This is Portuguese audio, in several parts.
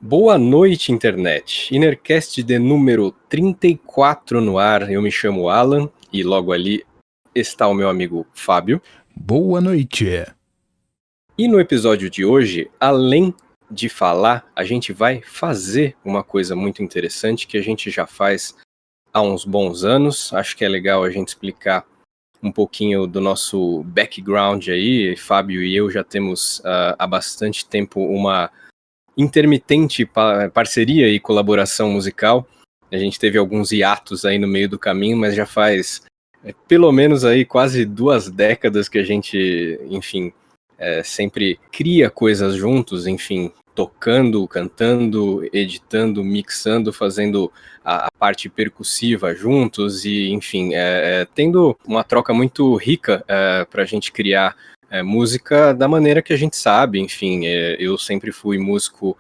Boa noite, internet. Innercast de número 34 no ar. Eu me chamo Alan e logo ali está o meu amigo Fábio. Boa noite. E no episódio de hoje, além de falar, a gente vai fazer uma coisa muito interessante que a gente já faz há uns bons anos. Acho que é legal a gente explicar um pouquinho do nosso background aí. Fábio e eu já temos há bastante tempo uma intermitente parceria e colaboração musical. A gente teve alguns hiatos aí no meio do caminho, mas já faz pelo menos aí quase 2 décadas que a gente, enfim, sempre cria coisas juntos, enfim, tocando, cantando, editando, mixando, fazendo a parte percussiva juntos e, enfim, tendo uma troca muito rica para a gente criar música da maneira que a gente sabe. Enfim, eu sempre fui músico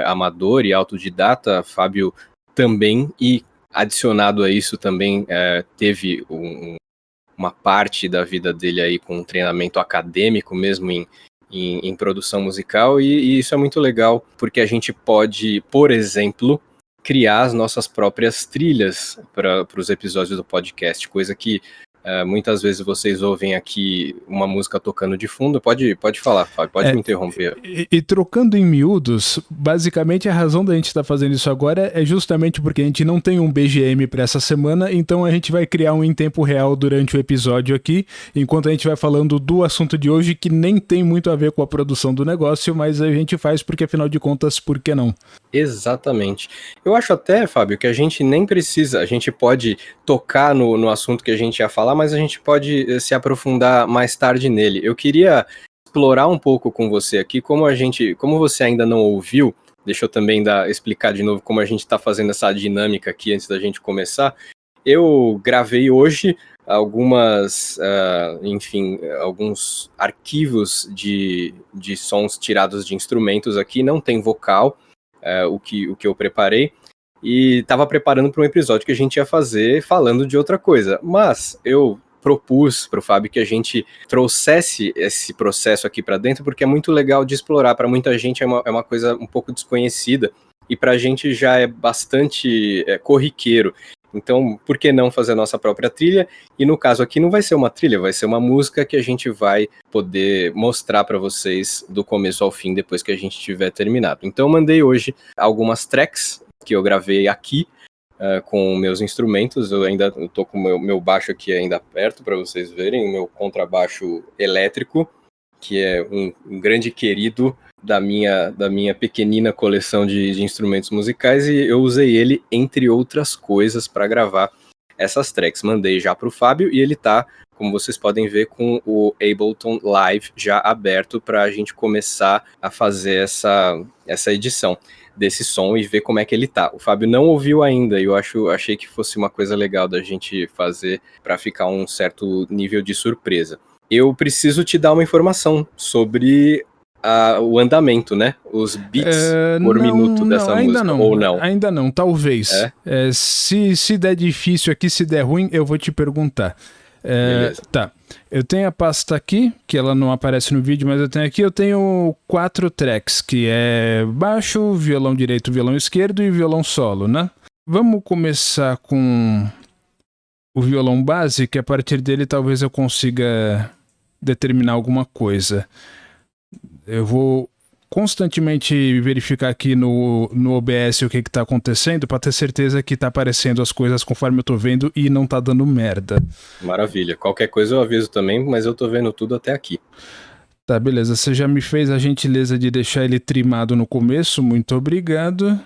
amador e autodidata, Fábio também, e adicionado a isso também teve uma parte da vida dele aí com um treinamento acadêmico mesmo em produção musical, e isso é muito legal, porque a gente pode, por exemplo, criar as nossas próprias trilhas para os episódios do podcast, coisa que muitas vezes vocês ouvem aqui uma música tocando de fundo. Pode falar, Fábio, pode me interromper. E trocando em miúdos, basicamente a razão da gente estar fazendo isso agora é justamente porque a gente não tem um BGM para essa semana, então a gente vai criar um em tempo real durante o episódio aqui, enquanto a gente vai falando do assunto de hoje, que nem tem muito a ver com a produção do negócio, mas a gente faz porque, afinal de contas, por que não? Exatamente. Eu acho até, Fábio, que a gente nem precisa, a gente pode tocar no assunto que a gente ia falar, mas a gente pode se aprofundar mais tarde nele. Eu queria explorar um pouco com você aqui, como você ainda não ouviu, deixa eu também explicar de novo como a gente está fazendo essa dinâmica aqui antes da gente começar. Eu gravei hoje alguns arquivos de sons tirados de instrumentos aqui, não tem vocal, o que eu preparei, e estava preparando para um episódio que a gente ia fazer falando de outra coisa, mas eu propus para o Fábio que a gente trouxesse esse processo aqui para dentro, porque é muito legal de explorar. Para muita gente é uma coisa um pouco desconhecida, e para a gente já é bastante corriqueiro. Então, por que não fazer a nossa própria trilha? E no caso aqui não vai ser uma trilha, vai ser uma música que a gente vai poder mostrar para vocês do começo ao fim, depois que a gente tiver terminado. Então, eu mandei hoje algumas tracks que eu gravei aqui com meus instrumentos. Eu ainda estou com o meu baixo aqui ainda perto para vocês verem, o meu contrabaixo elétrico, que é um grande querido da minha pequenina coleção de instrumentos musicais, e eu usei ele, entre outras coisas, para gravar essas tracks. Mandei já para o Fábio e ele tá, como vocês podem ver, com o Ableton Live já aberto para a gente começar a fazer essa edição desse som e ver como é que ele tá. O Fábio não ouviu ainda, e eu achei que fosse uma coisa legal da gente fazer para ficar um certo nível de surpresa. Eu preciso te dar uma informação sobre o andamento, né? Os beats por minuto dessa música, ou não? Ainda não, talvez. Se der difícil aqui, se der ruim, eu vou te perguntar. Beleza. Tá. Eu tenho a pasta aqui, que ela não aparece no vídeo, mas eu tenho 4 tracks, que é baixo, violão direito, violão esquerdo e violão solo, né? Vamos começar com o violão base, que a partir dele talvez eu consiga determinar alguma coisa. Eu vou constantemente verificar aqui no OBS o que está acontecendo, para ter certeza que está aparecendo as coisas conforme eu tô vendo e não tá dando merda. Maravilha. Qualquer coisa eu aviso também, mas eu tô vendo tudo até aqui. Tá, beleza. Você já me fez a gentileza de deixar ele trimado no começo. Muito obrigado.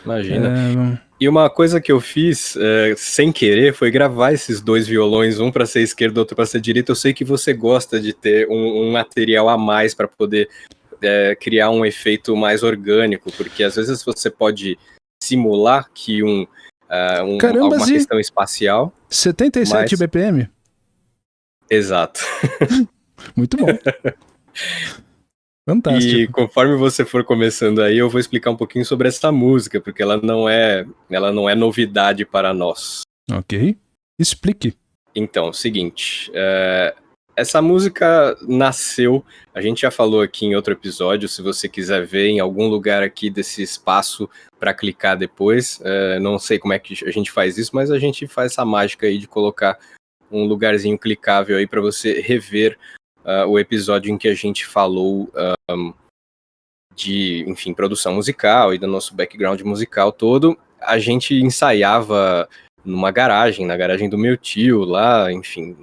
Imagina. E uma coisa que eu fiz sem querer foi gravar esses 2 violões, um para ser esquerdo, outro para ser direito. Eu sei que você gosta de ter um material a mais para poder criar um efeito mais orgânico, porque às vezes você pode simular que alguma questão espacial. 77 BPM? Exato. Muito bom. Fantástico. E conforme você for começando aí, eu vou explicar um pouquinho sobre essa música, porque ela não é novidade para nós. Ok. Explique. Então, é o seguinte, Essa música nasceu, a gente já falou aqui em outro episódio, se você quiser ver em algum lugar aqui desse espaço para clicar depois, não sei como é que a gente faz isso, mas a gente faz essa mágica aí de colocar um lugarzinho clicável aí para você rever o episódio em que a gente falou de, enfim, produção musical e do nosso background musical todo. A gente ensaiava numa garagem, na garagem do meu tio lá, enfim,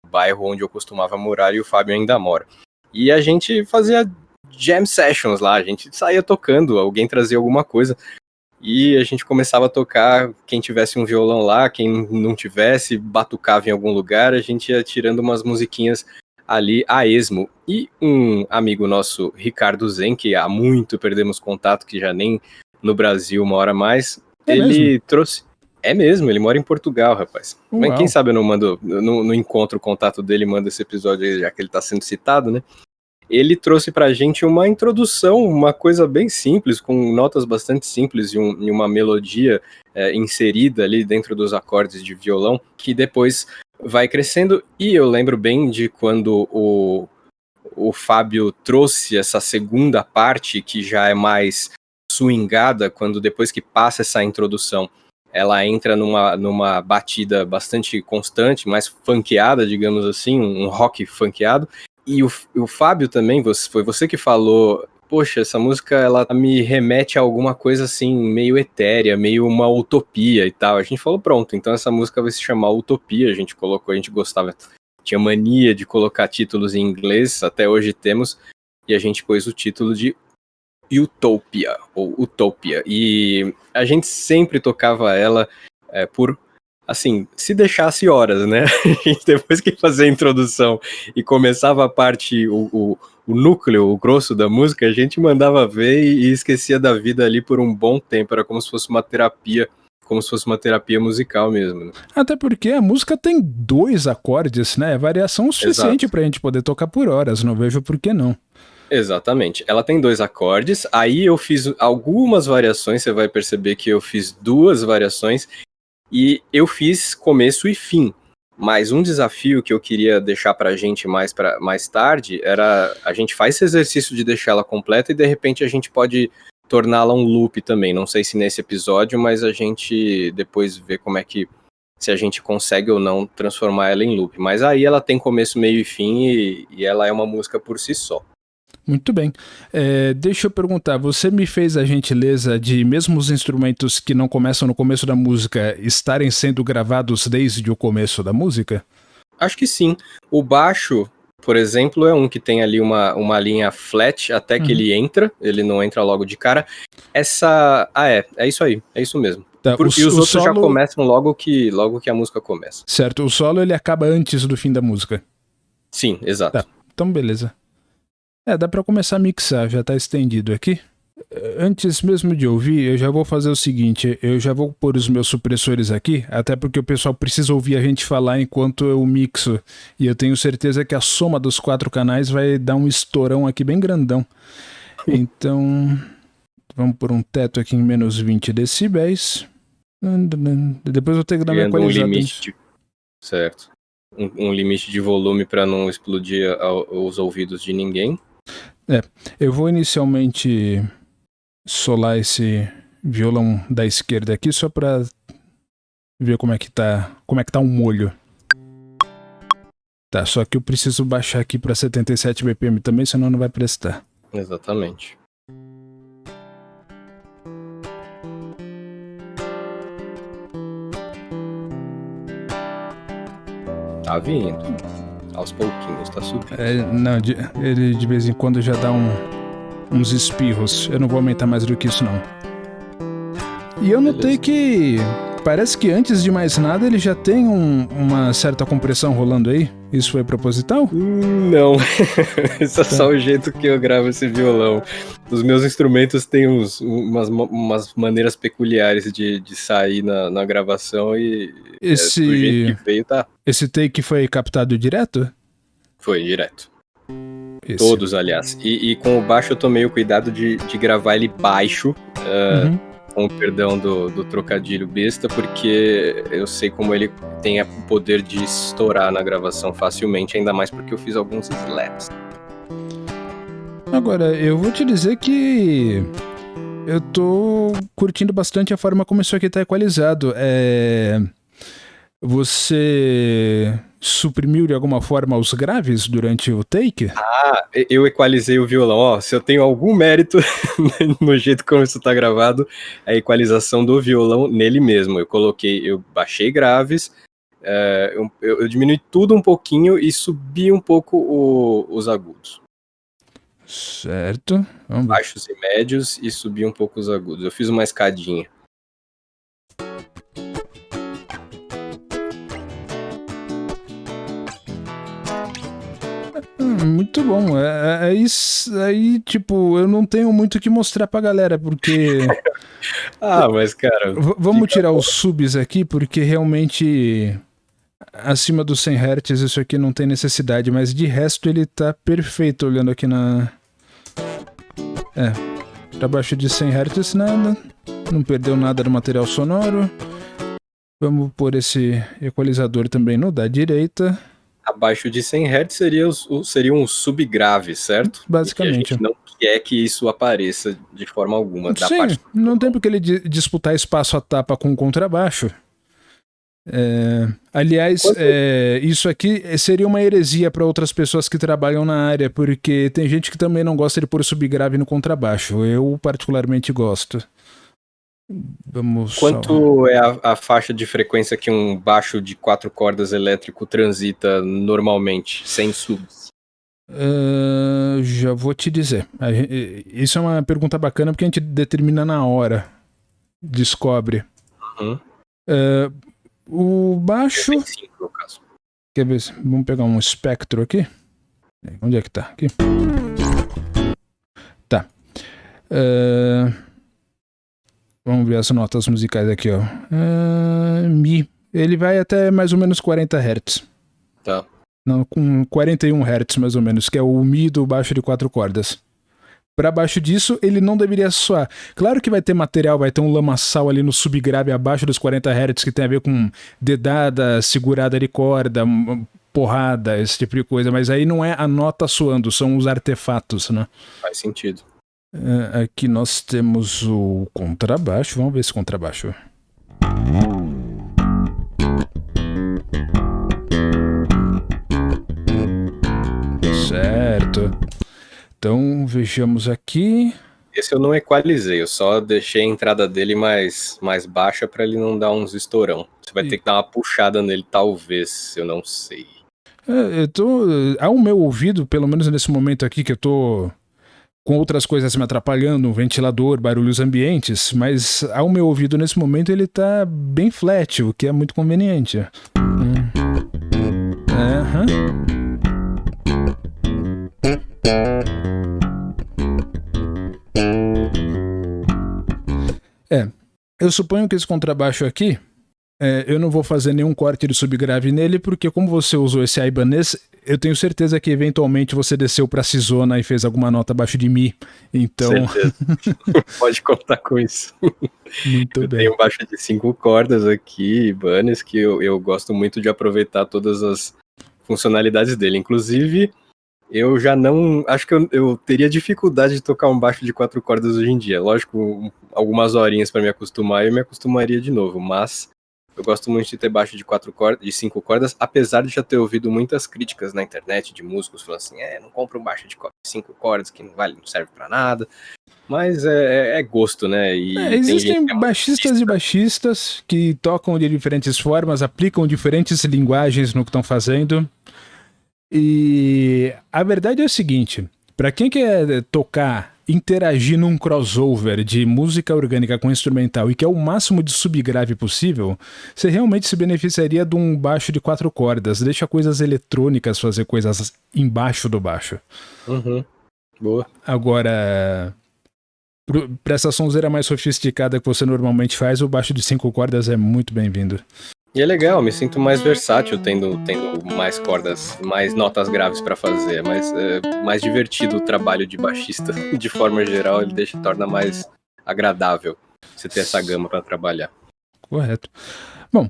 bairro onde eu costumava morar e o Fábio ainda mora. E a gente fazia jam sessions lá, a gente saía tocando, alguém trazia alguma coisa e a gente começava a tocar, quem tivesse um violão lá, quem não tivesse, batucava em algum lugar, a gente ia tirando umas musiquinhas ali a esmo. E um amigo nosso, Ricardo Zen, que há muito perdemos contato, que já nem no Brasil mora mais, ele trouxe... É mesmo, ele mora em Portugal, rapaz. Uau. Mas quem sabe eu não mando, no encontro o contato dele, manda esse episódio aí, já que ele tá sendo citado, né? Ele trouxe pra gente uma introdução, uma coisa bem simples, com notas bastante simples e uma melodia inserida ali dentro dos acordes de violão, que depois vai crescendo. E eu lembro bem de quando o Fábio trouxe essa segunda parte, que já é mais swingada, quando depois que passa essa introdução, ela entra numa batida bastante constante, mais funkeada, digamos assim, um rock funkeado. E o Fábio também, foi você que falou, poxa, essa música ela me remete a alguma coisa assim, meio etérea, meio uma utopia e tal. A gente falou, pronto, então essa música vai se chamar Utopia, a gente gostava, tinha mania de colocar títulos em inglês, até hoje temos, e a gente pôs o título de Utopia, ou Utopia, e a gente sempre tocava ela por, assim, se deixasse horas, né? Depois que fazia a introdução e começava a parte, o núcleo, o grosso da música, a gente mandava ver e esquecia da vida ali por um bom tempo, era como se fosse uma terapia musical mesmo. Né? Até porque a música tem 2 acordes, né? Variação suficiente pra gente poder tocar por horas, não vejo por que não. Exatamente, ela tem 2 acordes, aí eu fiz algumas variações, você vai perceber que eu fiz 2 variações, e eu fiz começo e fim, mas um desafio que eu queria deixar pra gente mais tarde, era, a gente faz esse exercício de deixar ela completa, e de repente a gente pode torná-la um loop também, não sei se nesse episódio, mas a gente depois vê como é que, se a gente consegue ou não transformar ela em loop, mas aí ela tem começo, meio e fim, e ela é uma música por si só. Muito bem. Deixa eu perguntar, você me fez a gentileza de, mesmo os instrumentos que não começam no começo da música, estarem sendo gravados desde o começo da música? Acho que sim. O baixo, por exemplo, é um que tem ali uma linha flat até que ele não entra logo de cara. Essa... é isso aí, é isso mesmo. Tá, e os outros solo... já começam logo que a música começa. Certo, o solo ele acaba antes do fim da música. Sim, exato. Tá, então beleza. Dá pra começar a mixar, já tá estendido aqui. Antes mesmo de ouvir, eu já vou fazer o seguinte, eu já vou pôr os meus supressores aqui, até porque o pessoal precisa ouvir a gente falar enquanto eu mixo, e eu tenho certeza que a soma dos 4 canais vai dar um estourão aqui bem grandão. Então, vamos pôr um teto aqui em menos 20 decibéis. Depois eu tenho que dar uma equalizada. Certo. Um limite de volume para não explodir os ouvidos de ninguém. Eu vou inicialmente solar esse violão da esquerda aqui só para ver como é que tá o molho. Tá, só que eu preciso baixar aqui para 77 BPM também, senão não vai prestar. Exatamente. Tá vindo. Aos pouquinhos, tá subindo. Não, ele de vez em quando já dá uns espirros. Eu não vou aumentar mais do que isso, não. E eu notei que parece que antes de mais nada ele já tem uma certa compressão rolando aí. Isso foi proposital? Não. Isso é só o jeito que eu gravo esse violão. Os meus instrumentos têm umas maneiras peculiares de sair na gravação e do jeito que veio, tá. Esse take foi captado direto? Foi, direto. Todos, aliás. E com o baixo eu tomei o cuidado de gravar ele baixo, com o perdão do trocadilho besta, porque eu sei como ele tem o poder de estourar na gravação facilmente, ainda mais porque eu fiz alguns slaps. Agora, eu vou te dizer que eu tô curtindo bastante a forma como isso aqui tá equalizado. Você suprimiu de alguma forma os graves durante o take? Eu equalizei o violão. Ó, se eu tenho algum mérito no jeito como isso tá gravado, é a equalização do violão nele mesmo. Eu baixei graves, eu diminui tudo um pouquinho e subi um pouco os agudos. Certo. Vamos ver. Baixos e médios e subi um pouco os agudos. Eu fiz uma escadinha. Muito bom. É isso aí, tipo, eu não tenho muito o que mostrar pra galera, porque... Mas cara... Vamos tirar os subs aqui, porque realmente acima dos 100 Hz isso aqui não tem necessidade, mas de resto ele tá perfeito olhando aqui na... abaixo de 100 Hz nada, não perdeu nada do material sonoro. Vamos pôr esse equalizador também no da direita. Abaixo de 100 Hz seriam os subgraves, certo? Basicamente. E a gente não quer que isso apareça de forma alguma. Sim, não tem porque ele disputar espaço a tapa com o contrabaixo. Aliás, isso aqui seria uma heresia para outras pessoas que trabalham na área, porque tem gente que também não gosta de pôr subgrave no contrabaixo. Eu particularmente gosto. Quanto é a faixa de frequência que um baixo de 4 cordas elétrico transita normalmente, sem subs? Já vou te dizer. Isso é uma pergunta bacana porque a gente determina na hora. Descobre. Uhum. O baixo... 25, no caso. Quer ver? Vamos pegar um espectro aqui. Onde é que tá? Aqui. Tá. Vamos ver as notas musicais aqui, ó. Mi. Ele vai até mais ou menos 40 Hz. Tá. Não, com 41 Hz mais ou menos, que é o Mi do baixo de 4 cordas. Para baixo disso, ele não deveria soar. Claro que vai ter material, vai ter um lamaçal ali no subgrave abaixo dos 40 Hz que tem a ver com dedada, segurada de corda, porrada, esse tipo de coisa. Mas aí não é a nota soando, são os artefatos, né? Faz sentido. Aqui nós temos o contrabaixo. Vamos ver esse contrabaixo. Certo. Então vejamos aqui. Esse eu não equalizei, eu só deixei a entrada dele mais baixa para ele não dar uns estourão. Você vai ter que dar uma puxada nele, talvez, eu não sei. Ao meu ouvido, pelo menos nesse momento aqui que eu tô com outras coisas me atrapalhando, ventilador, barulhos ambientes, mas ao meu ouvido nesse momento ele tá bem flat, o que é muito conveniente. Eu suponho que esse contrabaixo aqui, eu não vou fazer nenhum corte de subgrave nele, porque como você usou esse Ibanez, eu tenho certeza que eventualmente você desceu pra Cisona e fez alguma nota abaixo de Mi, então... Certeza. Pode contar com isso. Muito bem. Tem um baixo de 5 cordas aqui, Ibanez, que eu gosto muito de aproveitar todas as funcionalidades dele, inclusive... Eu já não... Acho que eu teria dificuldade de tocar um baixo de 4 cordas hoje em dia. Lógico, algumas horinhas para me acostumar, eu me acostumaria de novo. Mas eu gosto muito de ter baixo de 5 cordas, apesar de já ter ouvido muitas críticas na internet de músicos falando assim, não compra um baixo de 5 cordas que não serve para nada. Mas é gosto, né? E existem baixistas e baixistas que tocam de diferentes formas, aplicam diferentes linguagens no que estão fazendo. E a verdade é o seguinte, para quem quer tocar, interagir num crossover de música orgânica com instrumental e quer o máximo de subgrave possível, você realmente se beneficiaria de um baixo de 4 cordas, deixa coisas eletrônicas fazer coisas embaixo do baixo. Uhum. Boa. Agora, para essa sonzeira mais sofisticada que você normalmente faz, o baixo de 5 cordas é muito bem-vindo. E é legal, me sinto mais versátil tendo mais cordas, mais notas graves para fazer, mas é mais divertido o trabalho de baixista de forma geral, ele torna mais agradável. você ter essa gama para trabalhar. Correto. Bom,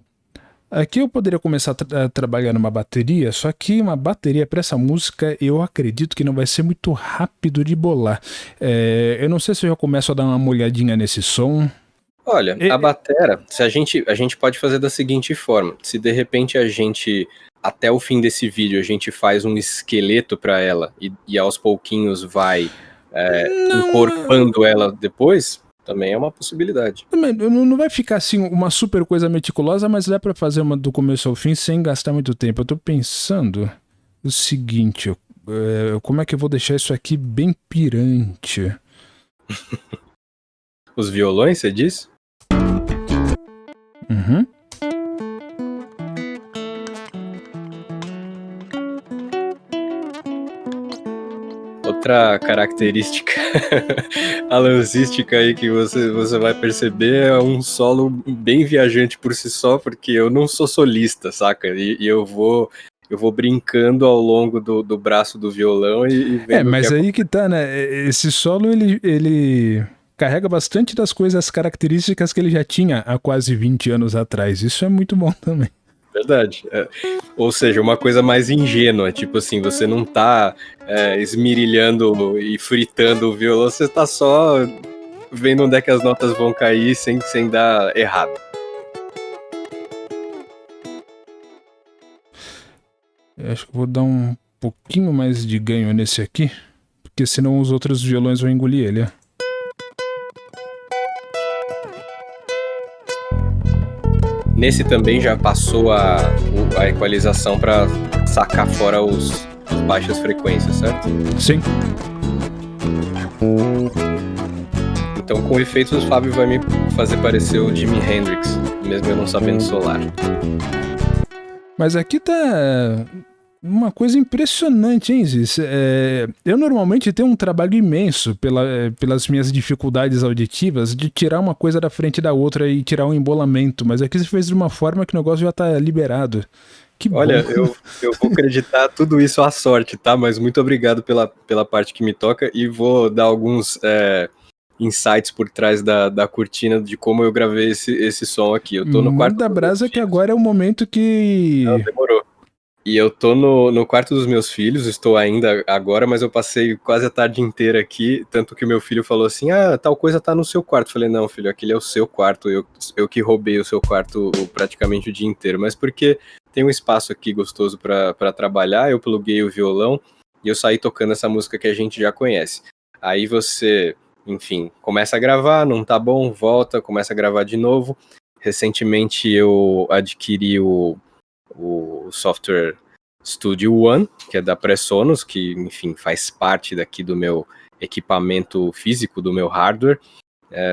aqui eu poderia começar a trabalhar numa bateria, só que uma bateria para essa música eu acredito que não vai ser muito rápido de bolar. Eu não sei se eu já começo a dar uma olhadinha nesse som. Olha, a batera, se a gente pode fazer da seguinte forma: se de repente a gente, até o fim desse vídeo, a gente faz um esqueleto para ela e aos pouquinhos vai encorpando ela depois, também é uma possibilidade. Não vai ficar assim uma super coisa meticulosa, mas dá pra fazer uma do começo ao fim sem gastar muito tempo. Eu tô pensando o seguinte, como é que eu vou deixar isso aqui bem pirante? Os violões, você diz? Uhum. Outra característica alanzística aí que você vai perceber é um solo bem viajante por si só, porque eu não sou solista, saca? E eu vou brincando ao longo do braço do violão e vendo mas aí que tá, né? Esse solo, ele carrega bastante das coisas características que ele já tinha há quase 20 anos atrás. Isso é muito bom também. Verdade. Ou seja, uma coisa mais ingênua, tipo assim, você não tá esmirilhando e fritando o violão, você tá só vendo onde é que as notas vão cair sem dar errado. Eu acho que vou dar um pouquinho mais de ganho nesse aqui, porque senão os outros violões vão engolir ele. Nesse também já passou a equalização para sacar fora as baixas frequências, certo? Sim. Então, com efeitos, o Fábio vai me fazer parecer o Jimi Hendrix, mesmo eu não sabendo solar. Mas aqui tá uma coisa impressionante, hein, Ziz? Eu normalmente tenho um trabalho imenso pelas minhas dificuldades auditivas de tirar uma coisa da frente da outra e tirar um embolamento, mas aqui você fez de uma forma que o negócio já tá liberado. Que Olha, bom. eu vou acreditar tudo isso à sorte, tá? Mas muito obrigado pela parte que me toca e vou dar alguns insights por trás da cortina de como eu gravei esse som aqui. Eu tô no quarto da brasa que agora é o momento que... Não, demorou. E eu tô no quarto dos meus filhos, estou ainda agora, mas eu passei quase a tarde inteira aqui, tanto que meu filho falou assim, tal coisa tá no seu quarto. Eu falei, não, filho, aquele é o seu quarto, eu que roubei o seu quarto praticamente o dia inteiro, mas porque tem um espaço aqui gostoso para trabalhar, eu pluguei o violão e eu saí tocando essa música que a gente já conhece. Aí você, enfim, começa a gravar, não tá bom, volta, começa a gravar de novo. Recentemente eu adquiri o software Studio One, que é da Presonus, que, enfim, faz parte daqui do meu equipamento físico, do meu hardware,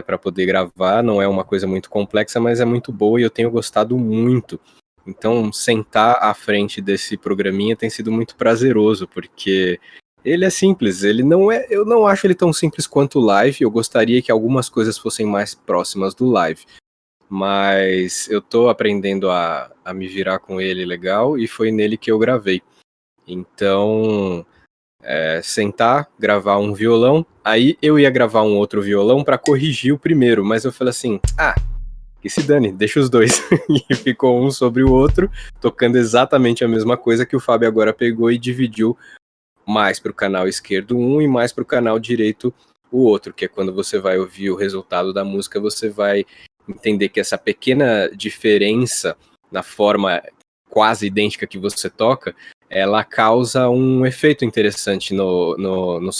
para poder gravar. Não é uma coisa muito complexa, mas é muito boa e eu tenho gostado muito. Então, sentar à frente desse programinha tem sido muito prazeroso, porque ele é simples, eu não acho ele tão simples quanto o Live, eu gostaria que algumas coisas fossem mais próximas do Live. Mas eu tô aprendendo a me virar com ele legal e foi nele que eu gravei. Então, sentar, gravar um violão, aí eu ia gravar um outro violão para corrigir o primeiro, mas eu falei assim, que se dane, deixa os dois. E ficou um sobre o outro, tocando exatamente a mesma coisa que o Fábio agora pegou e dividiu mais para o canal esquerdo um e mais para o canal direito o outro, que é quando você vai ouvir o resultado da música, você vai entender que essa pequena diferença na forma quase idêntica que você toca, ela causa um efeito interessante nos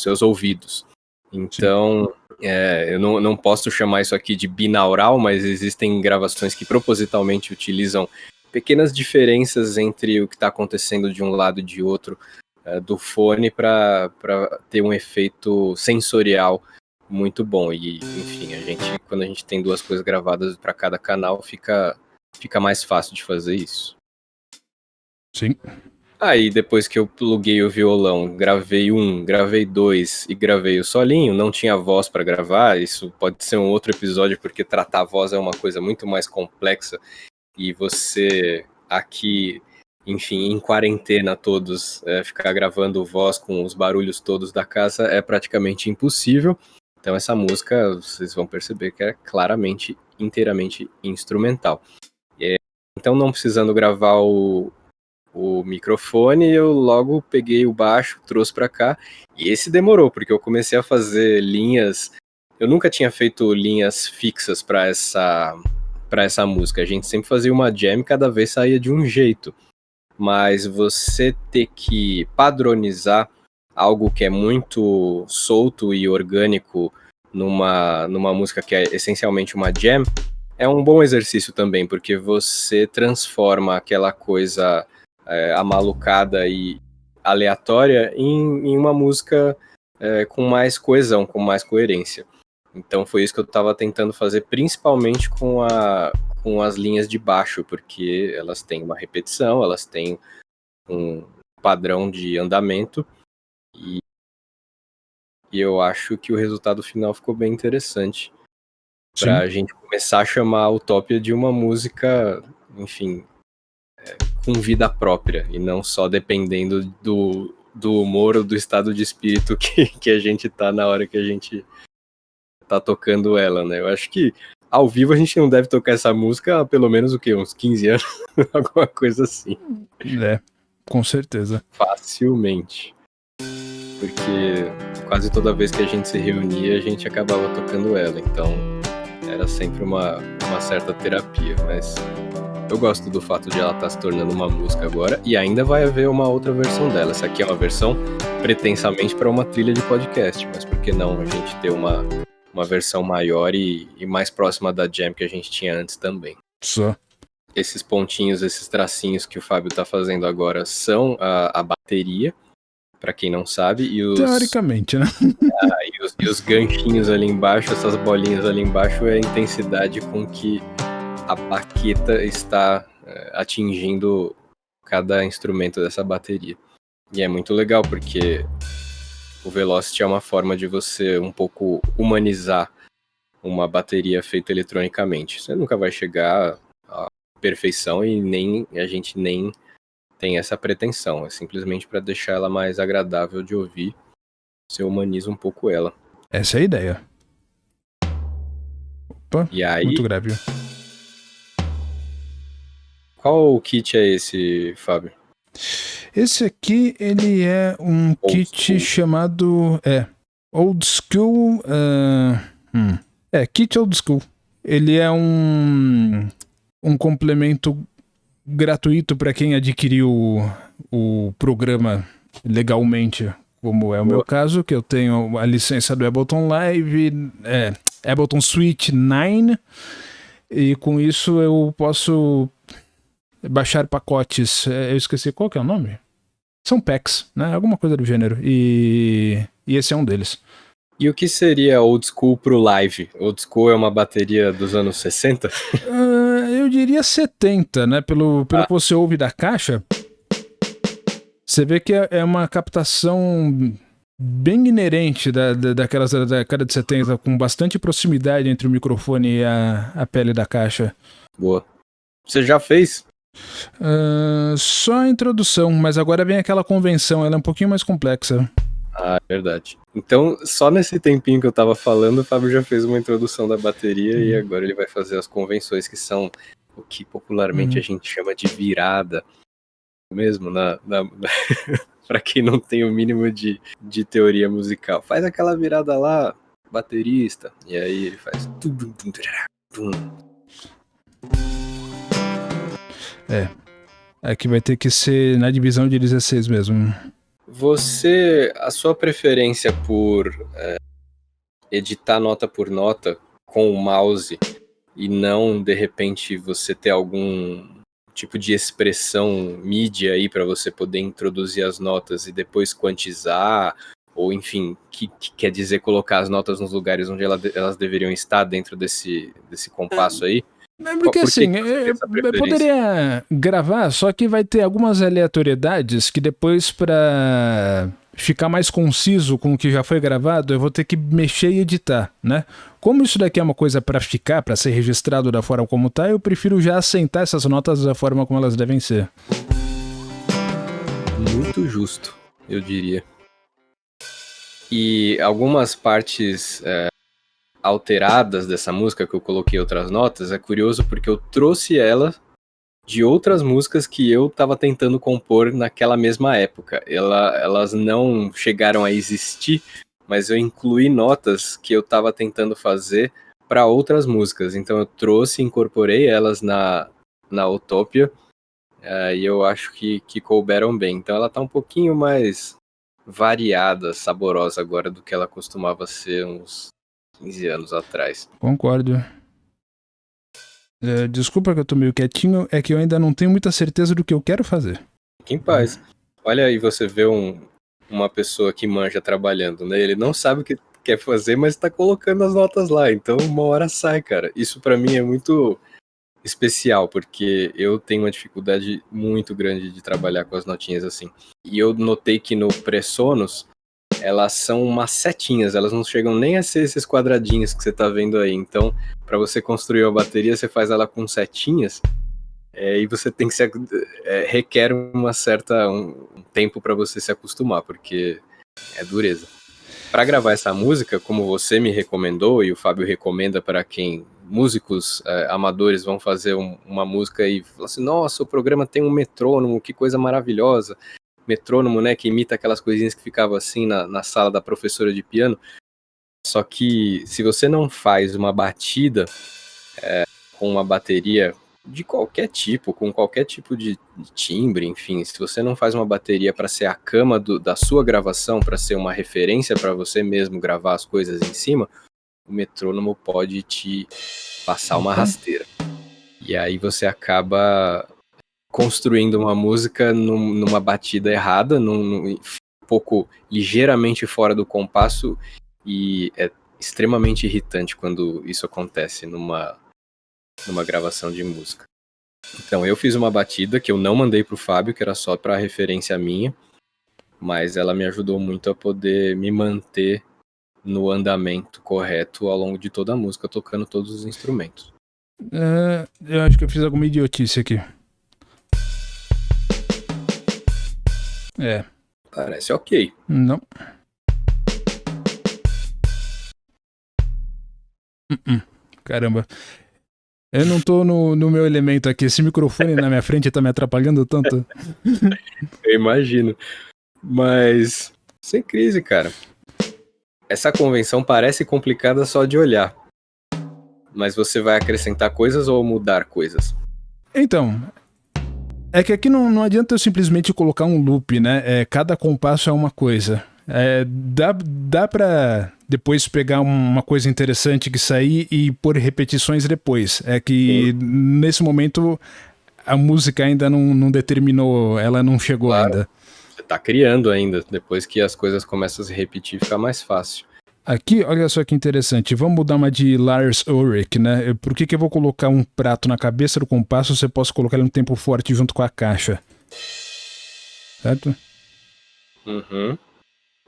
seus ouvidos. Então, eu não posso chamar isso aqui de binaural, mas existem gravações que propositalmente utilizam pequenas diferenças entre o que está acontecendo de um lado e de outro do fone para ter um efeito sensorial muito bom. E, enfim, quando a gente tem duas coisas gravadas para cada canal, fica mais fácil de fazer isso. Sim. Aí, depois que eu pluguei o violão, gravei gravei dois e gravei o solinho, não tinha voz para gravar, isso pode ser um outro episódio, porque tratar a voz é uma coisa muito mais complexa, e você aqui, enfim, em quarentena todos, ficar gravando voz com os barulhos todos da casa é praticamente impossível. Então essa música, vocês vão perceber que é claramente, inteiramente instrumental. Então, não precisando gravar o microfone, eu logo peguei o baixo, trouxe para cá, e esse demorou, porque eu comecei a fazer linhas. Eu nunca tinha feito linhas fixas para essa música. A gente sempre fazia uma jam e cada vez saía de um jeito. Mas você ter que padronizar algo que é muito solto e orgânico numa música que é essencialmente uma jam, é um bom exercício também, porque você transforma aquela coisa amalucada e aleatória em uma música com mais coesão, com mais coerência. Então foi isso que eu estava tentando fazer, principalmente com as linhas de baixo, porque elas têm uma repetição, elas têm um padrão de andamento, e eu acho que o resultado final ficou bem interessante. Pra gente começar a chamar a Utopia de uma música, enfim, com vida própria, e não só dependendo do humor ou do estado de espírito que a gente tá na hora que a gente tá tocando ela, né? Eu acho que ao vivo a gente não deve tocar essa música há pelo menos o quê? Uns 15 anos? Alguma coisa assim. Com certeza. Facilmente. Porque quase toda vez que a gente se reunia, a gente acabava tocando ela, então era sempre uma certa terapia, mas eu gosto do fato de ela estar se tornando uma música agora, e ainda vai haver uma outra versão dela. Essa aqui é uma versão pretensamente para uma trilha de podcast, mas por que não a gente ter uma versão maior e mais próxima da jam que a gente tinha antes também. Só. Esses pontinhos, esses tracinhos que o Fábio tá fazendo agora são a bateria, para quem não sabe, teoricamente, né? E os ganchinhos ali embaixo, essas bolinhas ali embaixo, é a intensidade com que a baqueta está atingindo cada instrumento dessa bateria. E é muito legal, porque o Velocity é uma forma de você um pouco humanizar uma bateria feita eletronicamente. Você nunca vai chegar à perfeição e a gente nem tem essa pretensão. É simplesmente para deixar ela mais agradável de ouvir. Você humaniza um pouco ela. Essa é a ideia. Opa, e aí, muito grave. Qual kit é esse, Fábio? Esse aqui, ele é um kit chamado Old School. Kit Old School. Ele é um complemento gratuito para quem adquiriu o programa legalmente, como é o meu caso, que eu tenho a licença do Ableton Live, Ableton Suite 9, e com isso eu posso baixar pacotes. Eu esqueci qual que é o nome? São packs, né? Alguma coisa do gênero. E esse é um deles. E o que seria Old School pro live? Old School é uma bateria dos anos 60? Eu diria 70, né? Pelo que você ouve da caixa, você vê que é uma captação bem inerente daquelas da década de 70, com bastante proximidade entre o microfone e a pele da caixa. Boa. Você já fez? Só a introdução, mas agora vem aquela convenção, ela é um pouquinho mais complexa. Ah, verdade. Então, só nesse tempinho que eu tava falando, o Fábio já fez uma introdução da bateria e agora ele vai fazer as convenções, que são o que popularmente a gente chama de virada. Mesmo, pra quem não tem o mínimo de teoria musical. Faz aquela virada lá, baterista, e aí ele faz... Aqui vai ter que ser na divisão de 16 mesmo. A sua preferência por editar nota por nota com o mouse e não, de repente, você ter algum tipo de expressão MIDI aí para você poder introduzir as notas e depois quantizar, ou enfim, que quer dizer colocar as notas nos lugares onde elas deveriam estar dentro desse compasso aí? Porque assim, eu poderia gravar, só que vai ter algumas aleatoriedades que depois, para ficar mais conciso com o que já foi gravado, eu vou ter que mexer e editar, né? Como isso daqui é uma coisa para ficar, para ser registrado da forma como tá, eu prefiro já assentar essas notas da forma como elas devem ser. Muito justo, eu diria. E algumas partes alteradas dessa música, que eu coloquei outras notas, é curioso porque eu trouxe ela de outras músicas que eu estava tentando compor naquela mesma época. Elas não chegaram a existir, mas eu incluí notas que eu estava tentando fazer para outras músicas. Então eu trouxe e incorporei elas na Utopia, e eu acho que couberam bem. Então ela tá um pouquinho mais variada, saborosa agora do que ela costumava ser uns 15 anos atrás. Concordo. Desculpa que eu tô meio quietinho, é que eu ainda não tenho muita certeza do que eu quero fazer. Fique em paz. Olha aí, você vê uma pessoa que manja trabalhando, né? Ele não sabe o que quer fazer, mas tá colocando as notas lá. Então uma hora sai, cara. Isso pra mim é muito especial, porque eu tenho uma dificuldade muito grande de trabalhar com as notinhas assim. E eu notei que no Presonus, elas são umas setinhas, elas não chegam nem a ser esses quadradinhos que você tá vendo aí. Então, para você construir uma bateria, você faz ela com setinhas, e você tem que requer um tempo para você se acostumar, porque é dureza. Para gravar essa música, como você me recomendou e o Fábio recomenda para quem músicos amadores vão fazer uma música e falam assim, nossa, o programa tem um metrônomo, que coisa maravilhosa. Metrônomo, né, que imita aquelas coisinhas que ficavam assim na sala da professora de piano. Só que se você não faz uma batida com uma bateria de qualquer tipo, com qualquer tipo de timbre, enfim, se você não faz uma bateria para ser a cama da sua gravação, para ser uma referência para você mesmo gravar as coisas em cima, o metrônomo pode te passar uma rasteira. E aí você acaba construindo uma música numa batida errada, um pouco ligeiramente fora do compasso, e é extremamente irritante quando isso acontece numa gravação de música. Então eu fiz uma batida que eu não mandei pro Fábio, que era só para referência minha, mas ela me ajudou muito a poder me manter no andamento correto ao longo de toda a música, tocando todos os instrumentos. Eu acho que eu fiz alguma idiotice aqui. Parece ok. Não. Caramba. Eu não tô no meu elemento aqui. Esse microfone na minha frente tá me atrapalhando tanto. Eu imagino. Mas sem crise, cara. Essa convenção parece complicada só de olhar. Mas você vai acrescentar coisas ou mudar coisas? Então, é que aqui não adianta eu simplesmente colocar um loop, né? Cada compasso é uma coisa. Dá pra depois pegar uma coisa interessante que sair e pôr repetições depois. É que nesse momento a música ainda não determinou, ela não chegou ainda. Você tá criando ainda. Depois que as coisas começam a se repetir, fica mais fácil. Aqui, olha só que interessante. Vamos mudar uma de Lars Ulrich, né? Por que eu vou colocar um prato na cabeça do compasso se eu posso colocar ele no tempo forte junto com a caixa? Certo?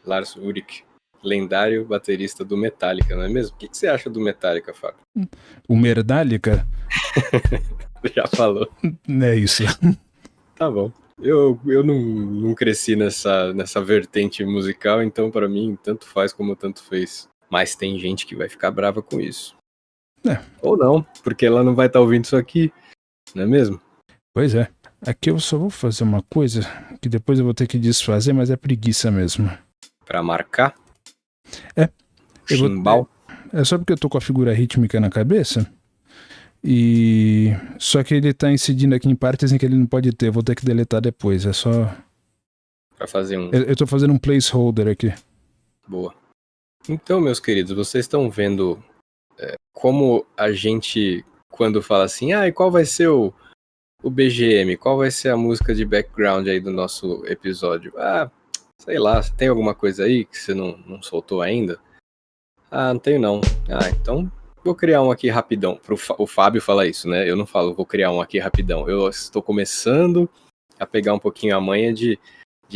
Lars Ulrich, lendário baterista do Metallica, não é mesmo? O que você acha do Metallica, Fábio? O Metallica? Já falou. É isso. Tá bom. Eu não cresci nessa vertente musical, então pra mim tanto faz como tanto fez. Mas tem gente que vai ficar brava com isso. Ou não, porque ela não vai estar ouvindo isso aqui, não é mesmo? Pois é. Aqui eu só vou fazer uma coisa que depois eu vou ter que desfazer, mas é preguiça mesmo. Pra marcar? Chimbal? É só porque eu tô com a figura rítmica na cabeça. E só que ele tá incidindo aqui em partes em que ele não pode ter. Vou ter que deletar depois. É só pra fazer eu tô fazendo um placeholder aqui. Boa. Então, meus queridos, vocês estão vendo como a gente, quando fala assim, e qual vai ser o BGM? Qual vai ser a música de background aí do nosso episódio? Sei lá, tem alguma coisa aí que você não soltou ainda? Não tenho não. Então vou criar um aqui rapidão. O Fábio fala isso, né? Eu não falo, vou criar um aqui rapidão. Eu estou começando a pegar um pouquinho a manha de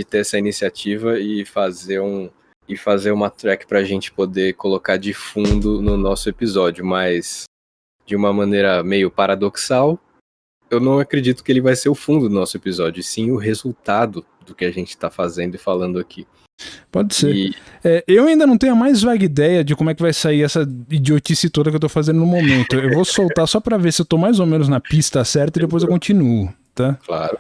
ter essa iniciativa e fazer uma track pra gente poder colocar de fundo no nosso episódio, mas de uma maneira meio paradoxal, eu não acredito que ele vai ser o fundo do nosso episódio, e sim o resultado do que a gente tá fazendo e falando aqui. Pode ser. Eu ainda não tenho a mais vaga ideia de como é que vai sair essa idiotice toda que eu tô fazendo no momento. Eu vou soltar só pra ver se eu tô mais ou menos na pista certa e depois eu continuo, tá? Claro.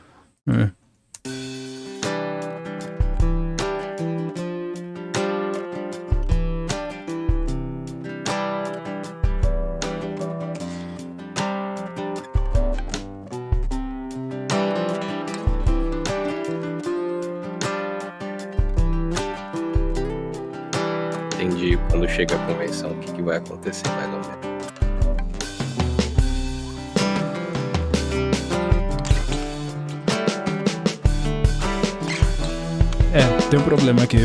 Entendi quando chega a convenção o que vai acontecer mais ou menos. Tem um problema aqui.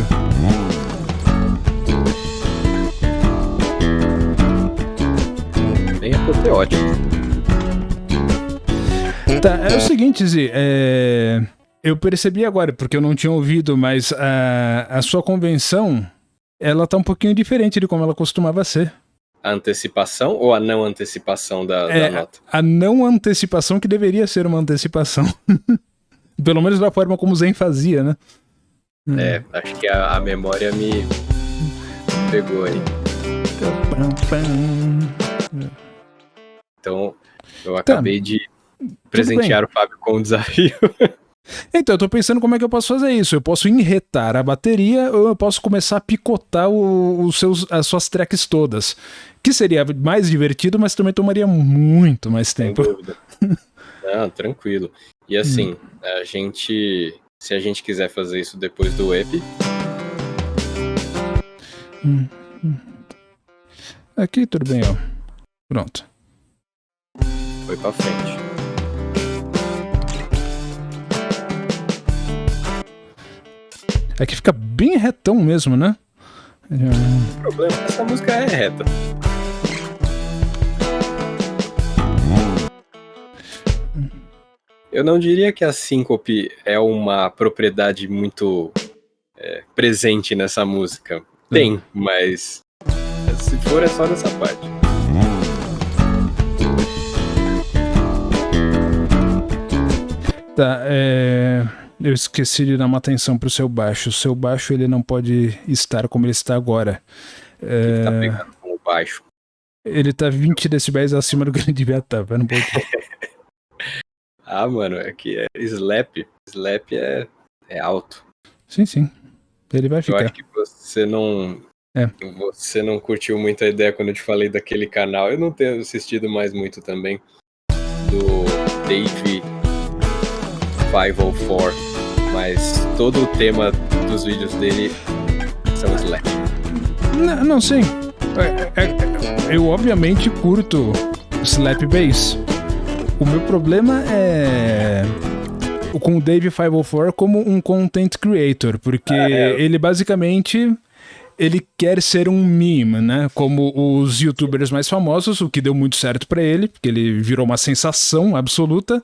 Bem apoteótico. Tá, é o seguinte, Zi, eu percebi agora, porque eu não tinha ouvido, mas a sua convenção, ela tá um pouquinho diferente de como ela costumava ser. A antecipação ou a não antecipação da nota? A não antecipação que deveria ser uma antecipação. Pelo menos da forma como o Zen fazia, né? Acho que a memória me pegou aí. Então, eu acabei de presentear o Fábio com um desafio. Então, eu tô pensando como é que eu posso fazer isso. Eu posso enretar a bateria ou eu posso começar a picotar as suas tracks todas. Que seria mais divertido, mas também tomaria muito mais tempo. Sem dúvida. Não, tranquilo. E assim, se a gente quiser fazer isso depois do EP... Aqui tudo bem, ó. Pronto. Foi pra frente. Aqui fica bem retão mesmo, né? O problema é que essa música é reta. Eu não diria que a síncope é uma propriedade muito presente nessa música. Tem, mas se for é só nessa parte. Tá, eu esqueci de dar uma atenção pro seu baixo. O seu baixo, ele não pode estar como ele está agora. Ele tá pegando com o baixo. Ele tá 20 decibéis acima do que ele devia estar. Vai um pouquinho. Mano, é que slap. Slap é alto. Sim. Ele vai ficar. Eu acho que você não curtiu muito a ideia quando eu te falei daquele canal. Eu não tenho assistido mais muito também. Do Dave 504. Mas todo o tema dos vídeos dele são slap. Não, sim. Eu obviamente curto slap bass. O meu problema é com o Dave 504 como um content creator, porque ele basicamente ele quer ser um meme, né? Como os youtubers mais famosos, o que deu muito certo pra ele, porque ele virou uma sensação absoluta,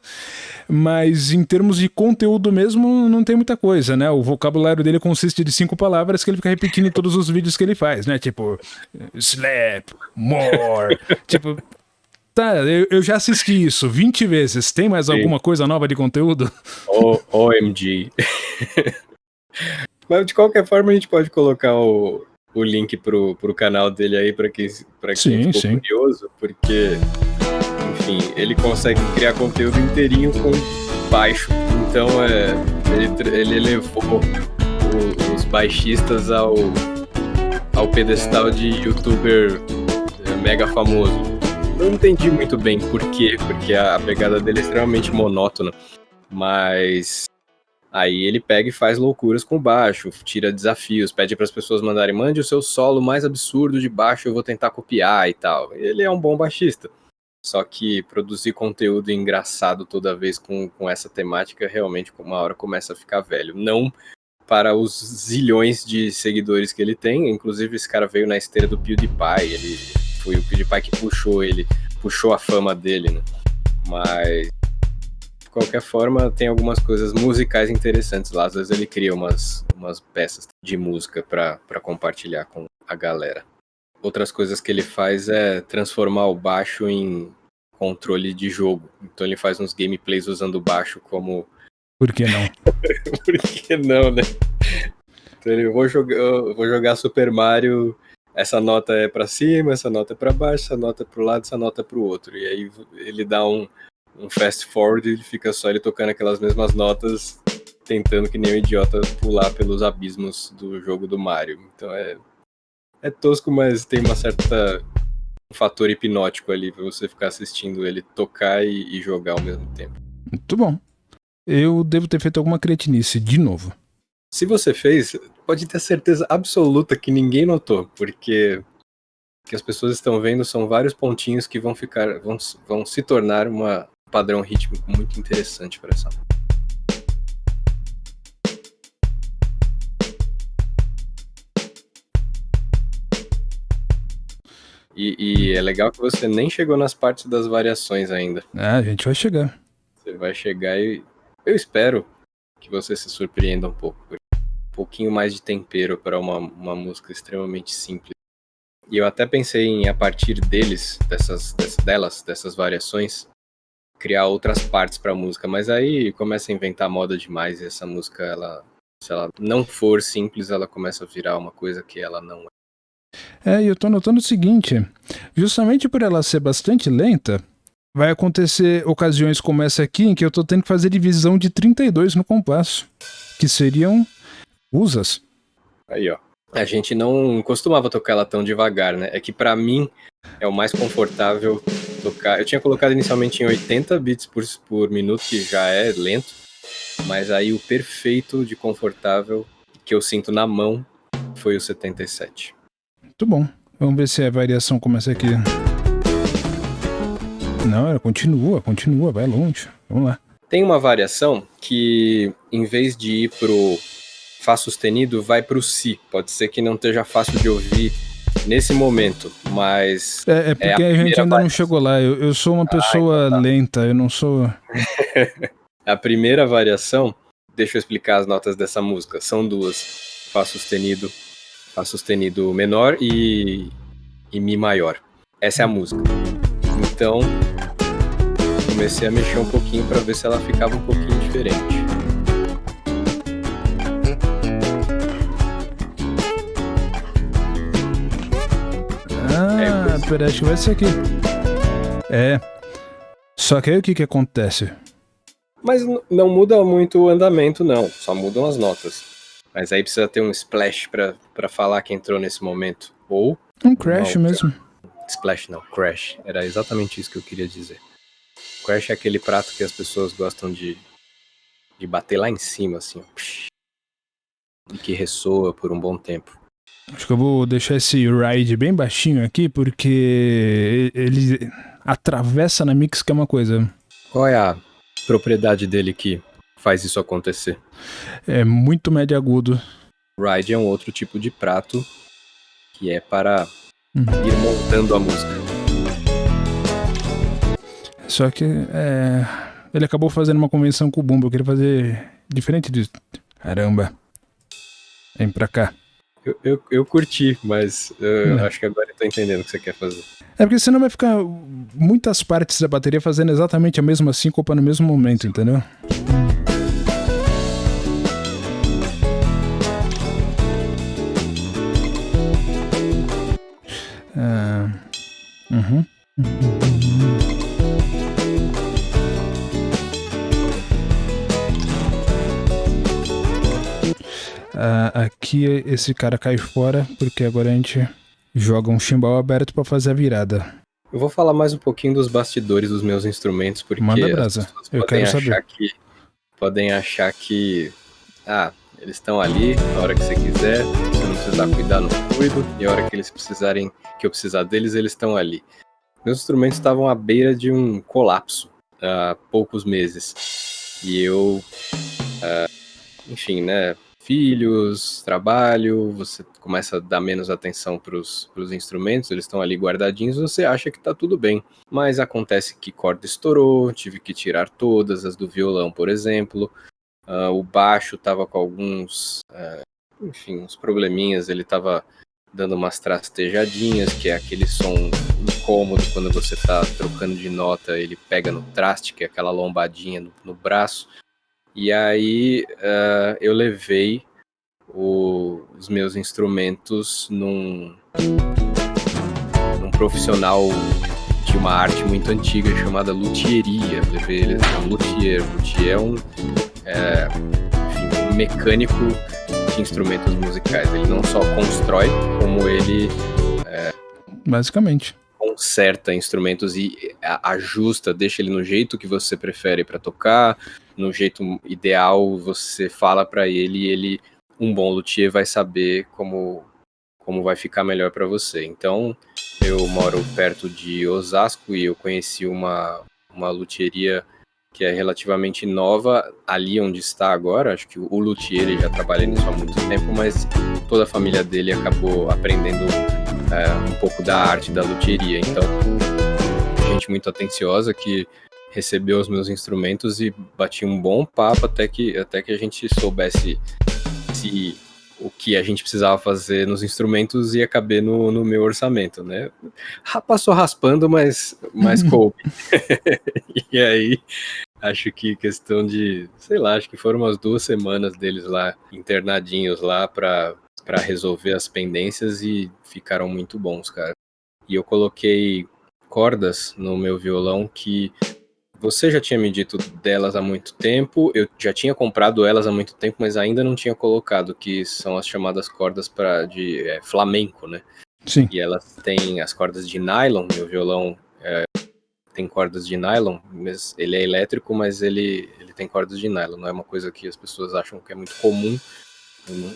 mas em termos de conteúdo mesmo, não tem muita coisa, né? O vocabulário dele consiste de 5 palavras que ele fica repetindo em todos os vídeos que ele faz, né? Tipo, slap, more, tipo... Tá, eu já assisti isso 20 vezes. Tem mais alguma coisa nova de conteúdo? OMG. Mas de qualquer forma a gente pode colocar o link pro canal dele aí pra quem ficou curioso, porque, enfim, ele consegue criar conteúdo inteirinho com baixo. Então ele elevou os baixistas ao pedestal de youtuber mega famoso. Eu não entendi muito bem por quê, porque a pegada dele é extremamente monótona, mas aí ele pega e faz loucuras com baixo, tira desafios, pede para as pessoas mande o seu solo mais absurdo de baixo, eu vou tentar copiar e tal. Ele é um bom baixista, só que produzir conteúdo engraçado toda vez com essa temática realmente uma hora começa a ficar velho. Não para os zilhões de seguidores que ele tem, inclusive esse cara veio na esteira do PewDiePie, foi o PewDiePie que puxou a fama dele, né? Mas de qualquer forma tem algumas coisas musicais interessantes lá. Às vezes ele cria umas peças de música para compartilhar com a galera. Outras coisas que ele faz é transformar o baixo em controle de jogo. Então ele faz uns gameplays usando o baixo como Por que não? Por que não, né? Então eu vou jogar Super Mario, essa nota é pra cima, essa nota é pra baixo, essa nota é pro lado, essa nota é pro outro. E aí ele dá um fast forward e fica só ele tocando aquelas mesmas notas, tentando que nem um idiota pular pelos abismos do jogo do Mario. Então é tosco, mas tem um fator hipnótico ali pra você ficar assistindo ele tocar e jogar ao mesmo tempo. Muito bom. Eu devo ter feito alguma cretinice de novo. Se você fez, pode ter certeza absoluta que ninguém notou, porque o que as pessoas estão vendo são vários pontinhos que vão se tornar um padrão rítmico muito interessante para essa. E é legal que você nem chegou nas partes das variações ainda. A gente vai chegar. Você vai chegar e eu espero que você se surpreenda um pouco. Um pouquinho mais de tempero para uma música extremamente simples. E eu até pensei em, a partir dessas variações, criar outras partes para a música. Mas aí começa a inventar moda demais e essa música, se ela não for simples, ela começa a virar uma coisa que ela não é. E eu tô notando o seguinte, justamente por ela ser bastante lenta, vai acontecer ocasiões como essa aqui em que eu tô tendo que fazer divisão de 32 no compasso, que seriam usas. Aí, ó. A gente não costumava tocar ela tão devagar, né? É que pra mim é o mais confortável tocar. Eu tinha colocado inicialmente em 80 beats por minuto, que já é lento, mas aí o perfeito de confortável que eu sinto na mão foi o 77. Muito bom. Vamos ver se a variação começa aqui. Não, ela continua, vai longe. Vamos lá. Tem uma variação que, em vez de ir pro Fá sustenido, vai pro Si. Pode ser que não esteja fácil de ouvir nesse momento, mas... É porque a gente ainda não chegou lá. Eu sou uma pessoa então tá. lenta, eu não sou... A primeira variação, deixa eu explicar as notas dessa música. São duas. Fá sustenido menor e Mi maior. Essa é a música. Então, comecei a mexer um pouquinho para ver se ela ficava um pouquinho diferente. Peraí, acho que vai ser aqui. Só que aí o que acontece? Mas não muda muito o andamento, não. Só mudam as notas. Mas aí precisa ter um splash pra falar que entrou nesse momento. Ou... um crash mesmo. Splash não, crash. Era exatamente isso que eu queria dizer. Crash é aquele prato que as pessoas gostam de bater lá em cima, assim, ó. E que ressoa por um bom tempo. Acho que eu vou deixar esse ride bem baixinho aqui, porque ele atravessa na mix, que é uma coisa. Qual é a propriedade dele que faz isso acontecer? É muito médio agudo. Ride é um outro tipo de prato que é para ir montando a música. Só que ele acabou fazendo uma convenção com o bumbo. Eu queria fazer diferente disso. Caramba. Vem pra cá. Eu curti, mas acho que agora eu tô entendendo o que você quer fazer. É porque senão vai ficar muitas partes da bateria fazendo exatamente a mesma síncopa no mesmo momento, entendeu? Aqui esse cara cai fora, porque agora a gente joga um chimbal aberto pra fazer a virada. Eu vou falar mais um pouquinho dos bastidores dos meus instrumentos, porque manda brasa. Eu quero saber. Podem achar que eles estão ali na hora que você quiser, você não precisar cuidar, não cuido, e a hora que eles precisarem, que eu precisar deles, eles estão ali. Meus instrumentos estavam à beira de um colapso há poucos meses. E eu, enfim, né, filhos, trabalho, você começa a dar menos atenção pros instrumentos, eles estão ali guardadinhos, você acha que tá tudo bem. Mas acontece que corda estourou, tive que tirar todas, as do violão, por exemplo. O baixo tava com alguns, enfim, uns probleminhas, ele tava dando umas trastejadinhas, que é aquele som incômodo quando você tá trocando de nota, ele pega no traste, que é aquela lombadinha no braço. E aí eu levei os meus instrumentos num profissional de uma arte muito antiga chamada luthieria. Eu levei ele a um luthier. Luthier é um mecânico de instrumentos musicais. Ele não só constrói, como ele basicamente conserta instrumentos e ajusta, deixa ele no jeito que você prefere para tocar, no jeito ideal. Você fala para ele e ele, um bom luthier, vai saber como vai ficar melhor para você. Então, eu moro perto de Osasco e eu conheci uma luthieria que é relativamente nova ali onde está agora. Acho que o luthier, ele já trabalha nisso há muito tempo, mas toda a família dele acabou aprendendo um pouco da arte da luthieria. Então, gente muito atenciosa que recebeu os meus instrumentos e batia um bom papo até que a gente soubesse se o que a gente precisava fazer nos instrumentos ia caber no meu orçamento, né? Passou raspando, mas coube. E aí, acho que questão de, sei lá, acho que foram umas 2 semanas deles lá, internadinhos lá pra resolver as pendências, e ficaram muito bons, cara. E eu coloquei cordas no meu violão que você já tinha me dito delas há muito tempo, eu já tinha comprado elas há muito tempo, mas ainda não tinha colocado, que são as chamadas cordas de flamenco, né? Sim. E elas têm as cordas de nylon. Meu violão tem cordas de nylon, mas ele é elétrico, mas ele tem cordas de nylon. Não é uma coisa que as pessoas acham que é muito comum,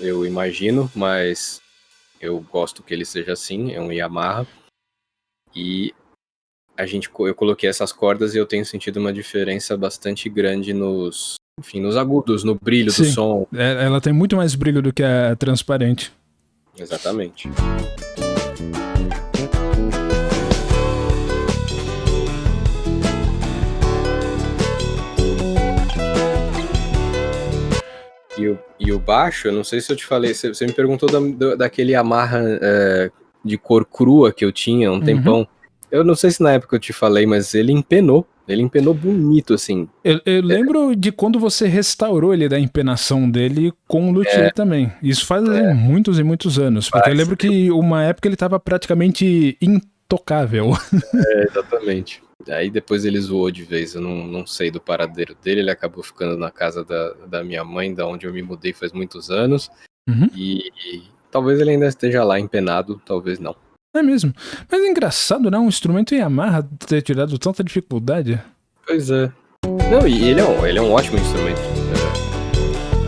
eu imagino, mas eu gosto que ele seja assim. É um Yamaha. E eu coloquei essas cordas e eu tenho sentido uma diferença bastante grande nos agudos, no brilho do som. Ela tem muito mais brilho do que a transparente. Exatamente. E o baixo, eu não sei se eu te falei, você me perguntou daquele Yamaha de cor crua que eu tinha há um tempão. Eu não sei se na época eu te falei, mas ele empenou bonito, assim. Eu lembro de quando você restaurou ele, da empenação dele com o luthier também. Isso faz muitos e muitos anos. Porque eu lembro que uma época ele tava praticamente intocável. Exatamente. Aí depois ele zoou de vez, eu não sei do paradeiro dele. Ele acabou ficando na casa da minha mãe, da onde eu me mudei faz muitos anos. E talvez ele ainda esteja lá empenado, talvez não. É mesmo. Mas é engraçado, né? Um instrumento Yamaha ter tirado tanta dificuldade. Pois é. Não, e ele é um ótimo instrumento.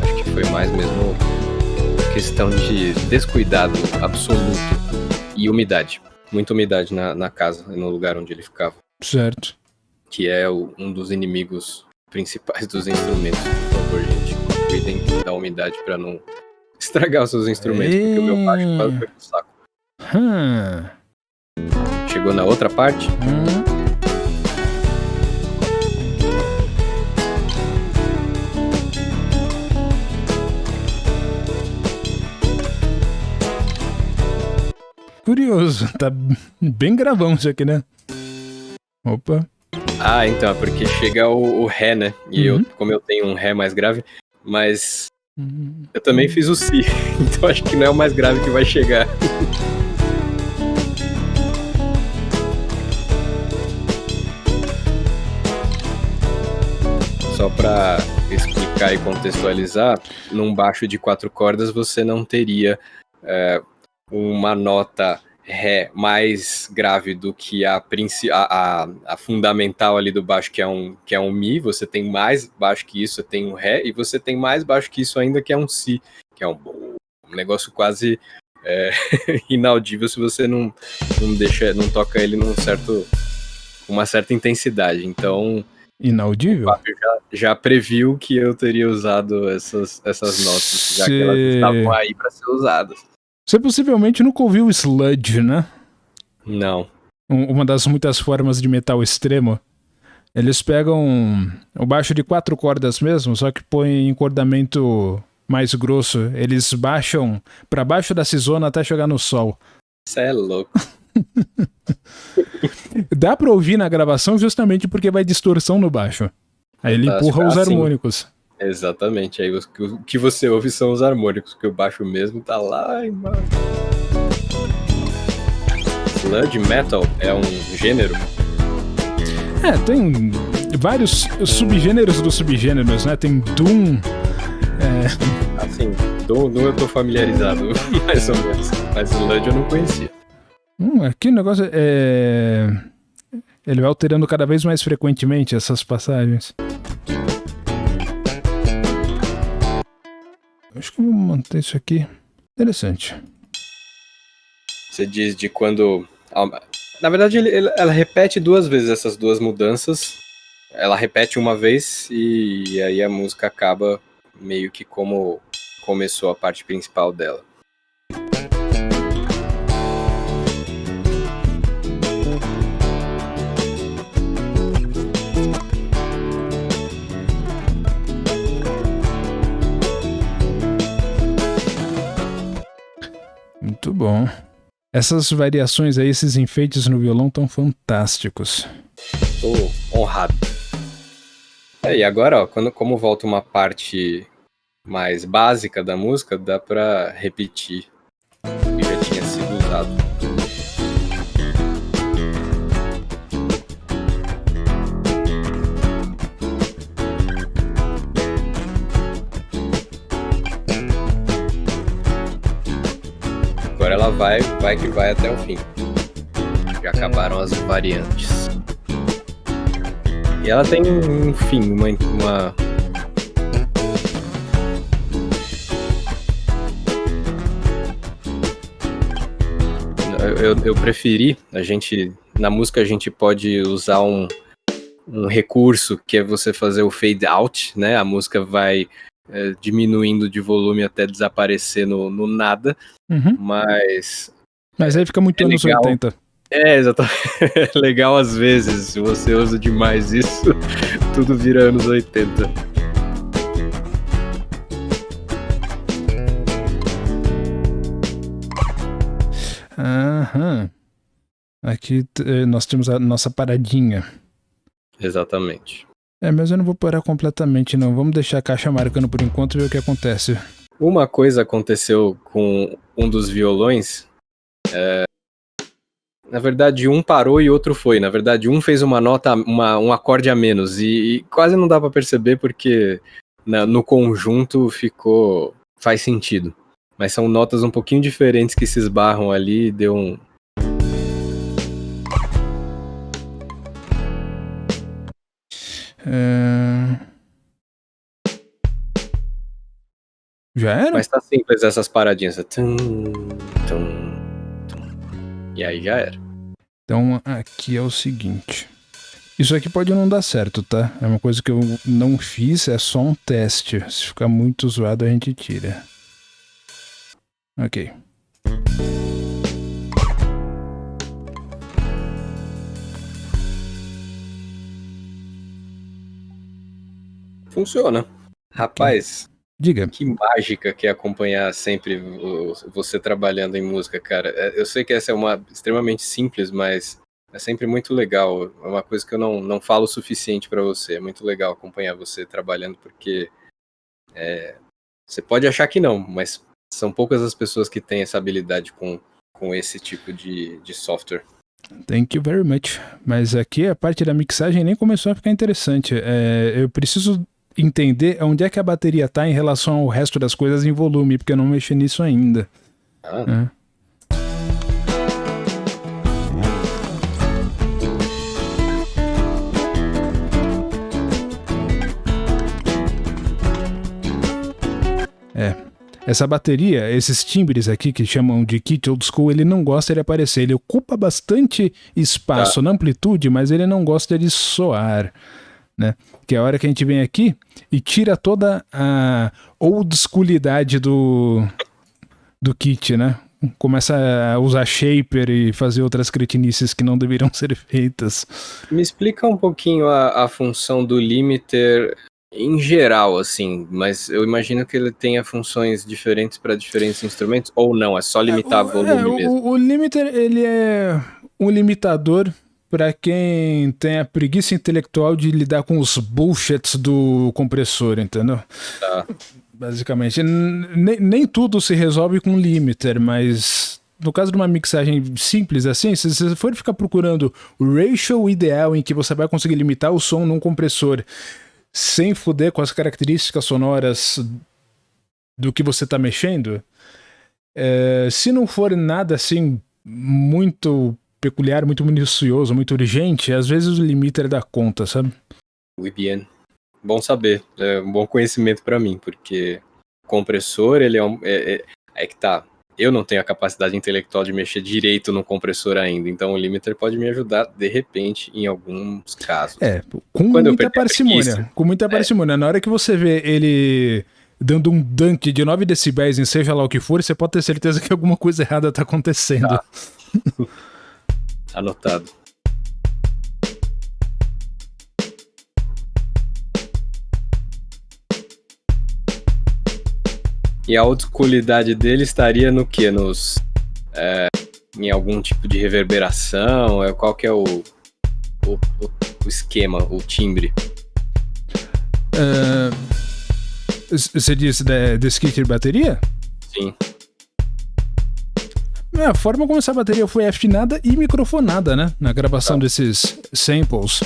Acho que foi mais mesmo questão de descuidado absoluto e umidade. Muita umidade na casa, no lugar onde ele ficava. Certo. Que é um dos inimigos principais dos instrumentos. Por favor, gente, cuidem da umidade para não estragar os seus instrumentos, porque o meu baixo quase foi pro saco. Chegou na outra parte? Curioso, tá bem gravão isso aqui, né? Opa. Então, é porque chega o Ré, né? E como eu tenho um Ré mais grave, mas eu também fiz o Si, então acho que não é o mais grave que vai chegar. Só para explicar e contextualizar, num baixo de 4 cordas você não teria uma nota Ré mais grave do que a fundamental ali do baixo, que é um Mi. Você tem mais baixo que isso, você tem um Ré, e você tem mais baixo que isso ainda, que é um Si, que é um negócio quase inaudível se você não toca ele uma certa intensidade. Então, inaudível? O Fábio já previu que eu teria usado essas notas, já que elas estavam aí para ser usadas. Você possivelmente nunca ouviu sludge, né? Não. Uma das muitas formas de metal extremo. Eles pegam o baixo de 4 cordas mesmo, só que põem encordamento mais grosso. Eles baixam pra baixo da cisona até chegar no sol. Isso é louco. Dá pra ouvir na gravação justamente porque vai distorção no baixo. Aí ele empurra os harmônicos. Exatamente, aí o que você ouve são os harmônicos, que o baixo mesmo tá lá embaixo. Sludge Metal é um gênero? Tem vários subgêneros dos subgêneros, né? Tem Doom. Assim, Doom eu tô familiarizado, mais ou menos. Mas Sludge eu não conhecia. Aqui o negócio ele vai alterando cada vez mais frequentemente essas passagens. Acho que eu vou manter isso aqui. Interessante. Você diz de quando... Na verdade, ela repete 2 vezes essas 2 mudanças. Ela repete uma vez e aí a música acaba meio que como começou a parte principal dela. Muito bom. Essas variações aí, esses enfeites no violão estão fantásticos. Tô honrado. E agora, ó, como volta uma parte mais básica da música, dá pra repetir o que já tinha sido usado. Agora ela vai que vai até o fim. Já acabaram as variantes. E ela tem um fim, uma... Eu preferi, na música a gente pode usar um recurso que é você fazer o fade out, né? A música vai diminuindo de volume até desaparecer no nada, mas aí fica muito anos legal. 80. Exatamente. É legal às vezes, se você usa demais isso, tudo vira anos 80. Aqui nós temos a nossa paradinha. Exatamente. Mas eu não vou parar completamente não, vamos deixar a caixa marcando por enquanto e ver o que acontece. Uma coisa aconteceu com um dos violões, na verdade um parou e outro foi, na verdade um fez uma nota, um acorde a menos e quase não dá pra perceber porque no conjunto faz sentido, mas são notas um pouquinho diferentes que se esbarram ali e deu um... Já era? Mas tá simples essas paradinhas. E aí já era. Então aqui é o seguinte. Isso aqui pode não dar certo, tá? É uma coisa que eu não fiz, é só um teste. Se ficar muito zoado a gente tira. Ok. Funciona. Rapaz, diga. Que mágica que é acompanhar sempre você trabalhando em música, cara. Eu sei que essa é uma extremamente simples, mas é sempre muito legal. É uma coisa que eu não falo o suficiente pra você. É muito legal acompanhar você trabalhando, porque você pode achar que não, mas são poucas as pessoas que têm essa habilidade com esse tipo de software. Thank you very much. Mas aqui a parte da mixagem nem começou a ficar interessante. Eu preciso entender onde é que a bateria tá em relação ao resto das coisas em volume, porque eu não mexi nisso ainda. Essa bateria, esses timbres aqui que chamam de kit old school, ele não gosta de aparecer. Ele ocupa bastante espaço na amplitude, mas ele não gosta de soar, né? Que é a hora que a gente vem aqui e tira toda a old schoolidade do kit, né? Começa a usar shaper e fazer outras cretinices que não deveriam ser feitas. Me explica um pouquinho a função do limiter em geral, assim, mas eu imagino que ele tenha funções diferentes para diferentes instrumentos, ou não, é só limitar volume mesmo? O limiter, ele é um limitador para quem tem a preguiça intelectual de lidar com os bullshits do compressor, entendeu? Tá. Basicamente, nem tudo se resolve com limiter, mas no caso de uma mixagem simples assim, se você for ficar procurando o ratio ideal em que você vai conseguir limitar o som num compressor sem foder com as características sonoras do que você tá mexendo, se não for nada assim muito peculiar, muito minucioso, muito urgente, às vezes o limiter dá conta, sabe? Muy bien. Bom saber, é um bom conhecimento para mim, porque o compressor, ele é que tá, eu não tenho a capacidade intelectual de mexer direito no compressor ainda, então o limiter pode me ajudar, de repente, em alguns casos. Com muita parcimônia, parcimônia. Na hora que você vê ele dando um dunk de 9 decibéis em seja lá o que for, você pode ter certeza que alguma coisa errada tá acontecendo. Tá. Anotado. E a oldschoolidade dele estaria no quê? Em algum tipo de reverberação? Qual que é o esquema, o timbre? Você disse desse kit de bateria? Sim. A forma como essa bateria foi afinada e microfonada, né? Na gravação desses samples.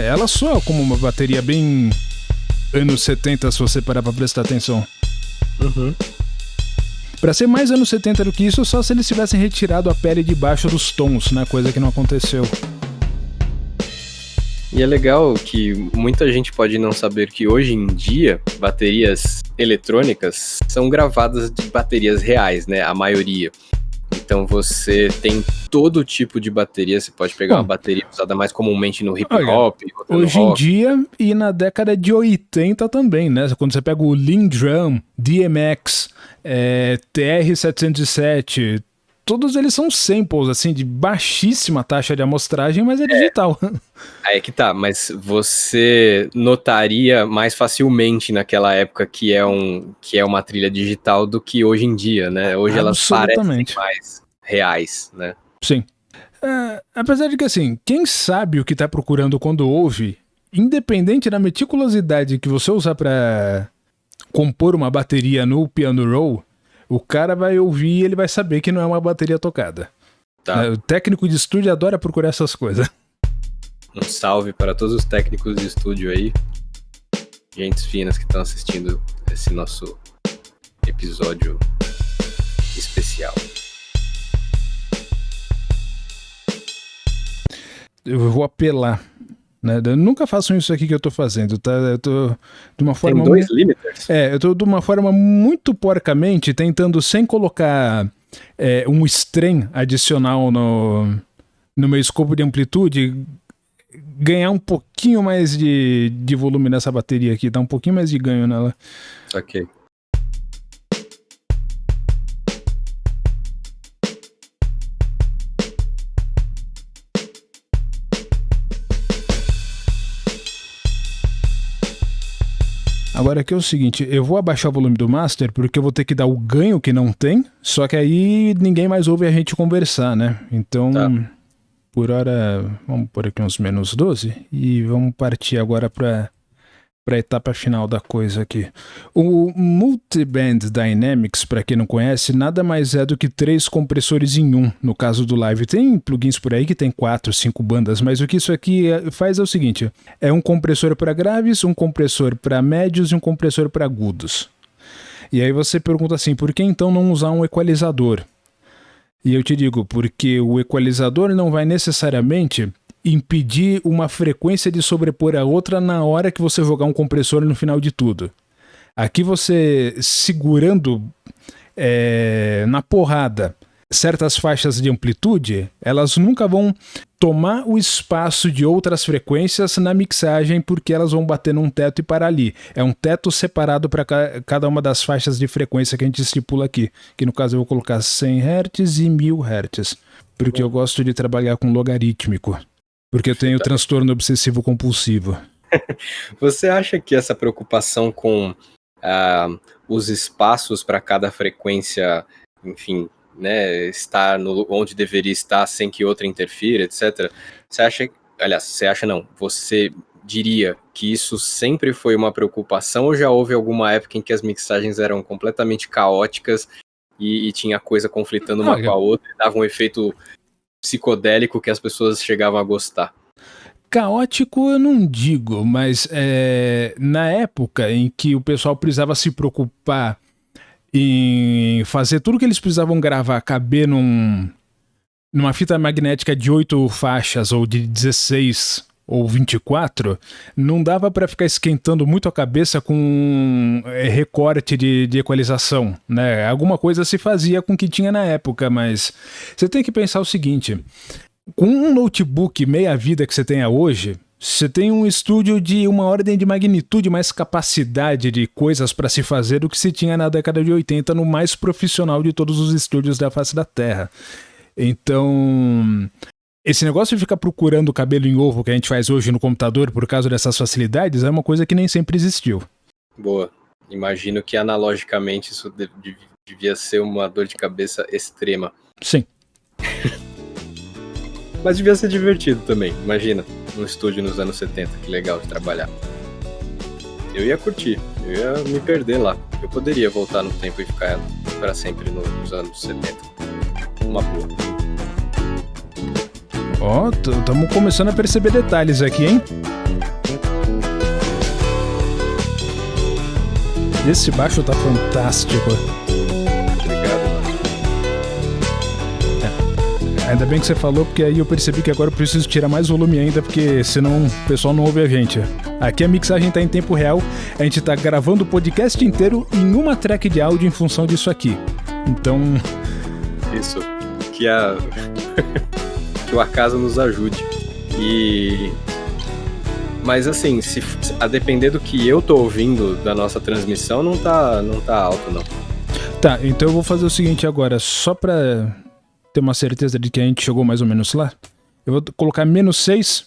Ela soa como uma bateria bem anos 70, se você parar pra prestar atenção. Uhum. Pra ser mais anos 70 do que isso, só se eles tivessem retirado a pele de baixo dos tons, né? Coisa que não aconteceu. E é legal que muita gente pode não saber que hoje em dia, baterias eletrônicas são gravadas de baterias reais, né? A maioria. Então você tem todo tipo de bateria, você pode pegar uma bateria usada mais comumente no hip hop, hoje em dia e na década de 80 também, né? Quando você pega o Lindrum, DMX, TR-707, todos eles são samples, assim, de baixíssima taxa de amostragem, mas é digital. Aí que tá, mas você notaria mais facilmente naquela época que é uma trilha digital do que hoje em dia, né? Hoje elas parecem mais reais, né? Sim. Apesar de que, assim, quem sabe o que tá procurando quando ouve, independente da meticulosidade que você usar pra compor uma bateria no piano roll, o cara vai ouvir e ele vai saber que não é uma bateria tocada. Tá. O técnico de estúdio adora procurar essas coisas. Um salve para todos os técnicos de estúdio aí, gentes finas que estão assistindo esse nosso episódio especial. Eu vou apelar, né? Eu nunca façam isso aqui que eu tô fazendo, tá? Eu tô de uma forma... Tem 2 limiters? Eu tô de uma forma muito porcamente tentando, sem colocar um strain adicional no meu escopo de amplitude, ganhar um pouquinho mais de volume nessa bateria aqui, dar um pouquinho mais de ganho nela. Ok. Agora aqui é o seguinte, eu vou abaixar o volume do master porque eu vou ter que dar o ganho que não tem, só que aí ninguém mais ouve a gente conversar, né? Então, por hora, vamos pôr aqui uns menos 12 e vamos partir agora para a etapa final da coisa aqui. O Multiband Dynamics, para quem não conhece, nada mais é do que 3 compressores em um, no caso do Live. Tem plugins por aí que tem 4, 5 bandas, mas o que isso aqui faz é o seguinte, é um compressor para graves, um compressor para médios e um compressor para agudos. E aí você pergunta assim, por que então não usar um equalizador? E eu te digo, porque o equalizador não vai necessariamente impedir uma frequência de sobrepor a outra na hora que você jogar um compressor no final de tudo. Aqui você segurando na porrada certas faixas de amplitude, elas nunca vão tomar o espaço de outras frequências na mixagem porque elas vão bater num teto e parar ali. É um teto separado para cada uma das faixas de frequência que a gente estipula aqui, que no caso eu vou colocar 100 Hz e 1000 Hz, porque eu gosto de trabalhar com logarítmico. Porque eu tenho transtorno obsessivo compulsivo. Você acha que essa preocupação com os espaços para cada frequência, enfim, né, estar onde deveria estar sem que outra interfira, etc. Você diria que isso sempre foi uma preocupação ou já houve alguma época em que as mixagens eram completamente caóticas e tinha coisa conflitando uma com a outra e dava um efeito psicodélico que as pessoas chegavam a gostar? Caótico eu não digo, mas na época em que o pessoal precisava se preocupar em fazer tudo que eles precisavam gravar caber numa fita magnética de 8 faixas ou de 16 ou 24, não dava para ficar esquentando muito a cabeça com recorte de equalização, né? Alguma coisa se fazia com o que tinha na época, mas você tem que pensar o seguinte: com um notebook meia-vida que você tenha hoje, você tem um estúdio de uma ordem de magnitude mais capacidade de coisas para se fazer do que se tinha na década de 80 no mais profissional de todos os estúdios da face da Terra. Então, esse negócio de ficar procurando o cabelo em ovo que a gente faz hoje no computador por causa dessas facilidades é uma coisa que nem sempre existiu. Boa. Imagino que analogicamente isso devia ser uma dor de cabeça extrema. Sim. Mas devia ser divertido também, imagina, um estúdio nos anos 70, que legal de trabalhar. Eu ia curtir, eu ia me perder lá. Eu poderia voltar no tempo e ficar para sempre nos anos 70. Uma boa. Ó, estamos começando a perceber detalhes aqui, hein? Esse baixo tá fantástico. Ainda bem que você falou, porque aí eu percebi que agora eu preciso tirar mais volume ainda, porque senão o pessoal não ouve a gente. Aqui a mixagem tá em tempo real, a gente tá gravando o podcast inteiro em uma track de áudio em função disso aqui. Então... Isso, que o acaso nos ajude. Mas assim, a depender do que eu tô ouvindo da nossa transmissão, não tá alto, não. Tá, então eu vou fazer o seguinte agora, só pra ter uma certeza de que a gente chegou mais ou menos lá. Eu vou colocar -6.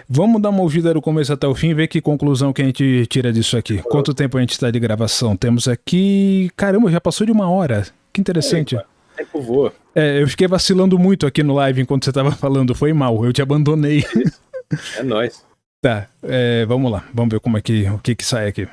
Vamos dar uma ouvida do começo até o fim e ver que conclusão que a gente tira disso aqui. Quanto tempo a gente tá de gravação? Temos aqui... Caramba, já passou de 1 hora. Que interessante. O tempo voa. Eu fiquei vacilando muito aqui no live enquanto você tava falando. Foi mal, eu te abandonei. É nóis. Tá, vamos lá. Vamos ver o que sai aqui.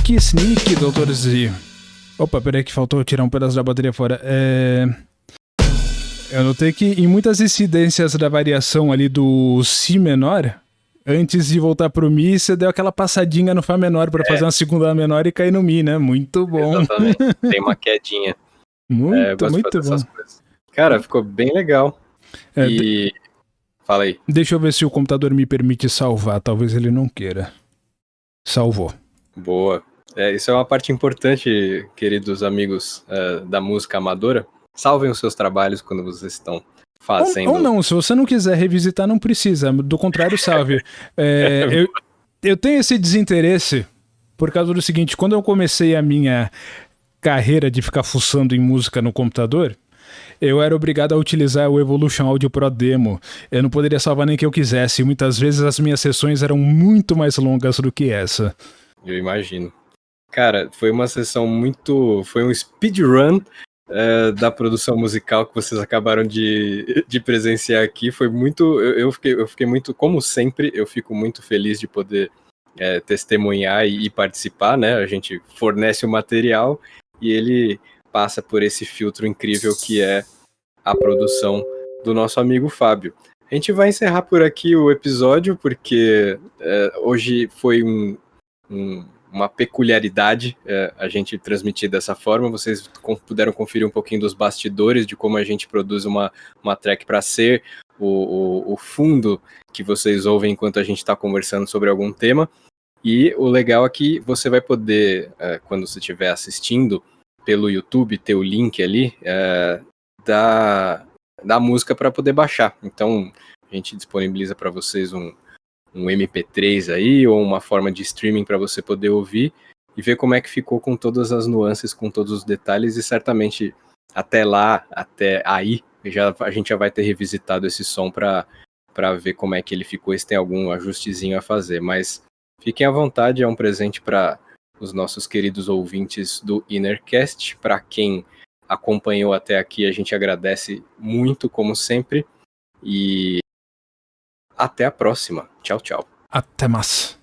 Sneak, Dr. Z. Opa, peraí que faltou tirar um pedaço da bateria fora. Eu notei que em muitas incidências da variação ali do Si menor, antes de voltar pro Mi, você deu aquela passadinha no Fá menor pra fazer uma segunda menor e cair no Mi, né? Muito bom. Exatamente, tem uma quedinha. Muito bom. Cara, ficou bem legal. E... Fala aí. Deixa eu ver se o computador me permite salvar, talvez ele não queira. Salvou. Boa. Isso é uma parte importante, queridos amigos da música amadora. Salvem os seus trabalhos quando vocês estão fazendo. Ou não, se você não quiser revisitar, não precisa. Do contrário, salve. Eu tenho esse desinteresse por causa do seguinte: quando eu comecei a minha carreira de ficar fuçando em música no computador, eu era obrigado a utilizar o Evolution Audio Pro Demo. Eu não poderia salvar nem que eu quisesse. Muitas vezes as minhas sessões eram muito mais longas do que essa. Eu imagino. Cara, foi uma sessão foi um speedrun da produção musical que vocês acabaram de presenciar aqui. Foi muito... Eu fiquei muito... Como sempre, eu fico muito feliz de poder testemunhar e participar, né? A gente fornece o material e ele passa por esse filtro incrível que é a produção do nosso amigo Fábio. A gente vai encerrar por aqui o episódio, porque hoje foi uma peculiaridade a gente transmitir dessa forma. Vocês puderam conferir um pouquinho dos bastidores de como a gente produz uma track para ser o fundo que vocês ouvem enquanto a gente está conversando sobre algum tema. E o legal é que você vai poder, quando você estiver assistindo pelo YouTube, ter o link ali da música para poder baixar. Então a gente disponibiliza para vocês um MP3 aí, ou uma forma de streaming para você poder ouvir e ver como é que ficou com todas as nuances, com todos os detalhes, e certamente até lá, até aí, a gente já vai ter revisitado esse som para ver como é que ele ficou, se tem algum ajustezinho a fazer. Mas fiquem à vontade, é um presente para os nossos queridos ouvintes do Innercast. Para quem acompanhou até aqui, a gente agradece muito, como sempre, e até a próxima. Tchau, tchau. Até mais.